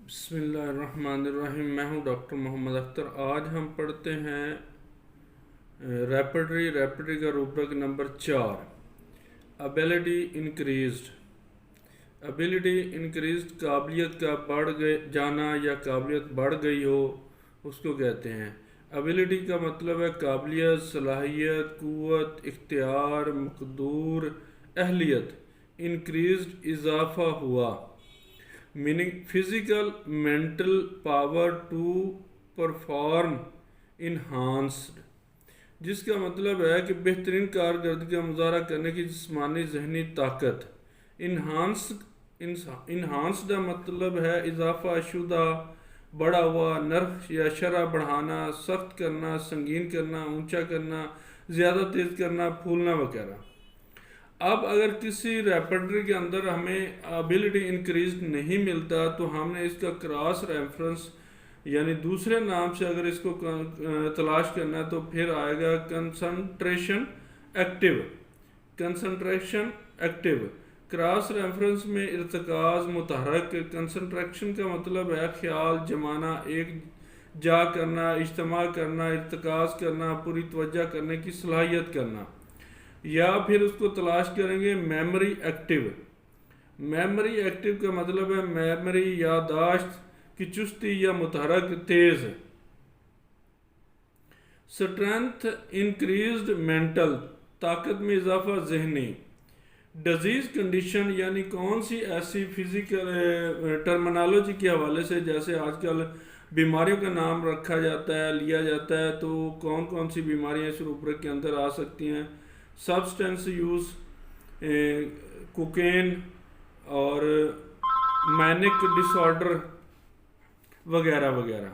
بسم اللہ الرحمن الرحیم۔ میں ہوں ڈاکٹر محمد اختر۔ آج ہم پڑھتے ہیں ریپٹری کا روبرک نمبر 4، ابیلٹی انکریزڈ قابلیت کا بڑھ جانا یا قابلیت بڑھ گئی ہو اس کو کہتے ہیں۔ ابیلٹی کا مطلب ہے قابلیت، صلاحیت، قوت، اختیار، مقدور، اہلیت۔ انکریزڈ اضافہ ہوا، meaning physical mental power to perform enhanced، جس کا مطلب ہے کہ بہترین کارکردگی کا مظاہرہ کرنے کی جسمانی ذہنی طاقت۔ انہانسڈ کا مطلب ہے اضافہ شدہ، بڑا ہوا، نرخ یا شرح بڑھانا، سخت کرنا، سنگین کرنا، اونچا کرنا، زیادہ تیز کرنا، پھولنا وغیرہ۔ اب اگر کسی ریپرٹری کے اندر ہمیں ابیلٹی انکریزڈ نہیں ملتا تو ہم نے اس کا کراس ریفرنس یعنی دوسرے نام سے اگر اس کو تلاش کرنا ہے تو پھر آئے گا کنسنٹریشن ایکٹیو۔ کراس ریفرنس میں ارتکاز متحرک، کنسنٹریشن کا مطلب ہے خیال جمانا، ایک جا کرنا، اجتماع کرنا، ارتکاز کرنا، پوری توجہ کرنے کی صلاحیت کرنا۔ یا پھر اس کو تلاش کریں گے میموری ایکٹیو کا مطلب ہے میموری، یادداشت کی چستی یا متحرک تیز۔ اسٹرینتھ انکریزڈ مینٹل، طاقت میں اضافہ ذہنی۔ ڈیزیز کنڈیشن یعنی کون سی ایسی فزیکل ٹرمنالوجی کے حوالے سے جیسے آج کل بیماریوں کا نام رکھا جاتا ہے، لیا جاتا ہے، تو کون کون سی بیماریاں اس روبرک کے اندر آ سکتی ہیں؟ سبسٹینس یوز، کوکین اور مینک ڈس آرڈر وغیرہ وغیرہ۔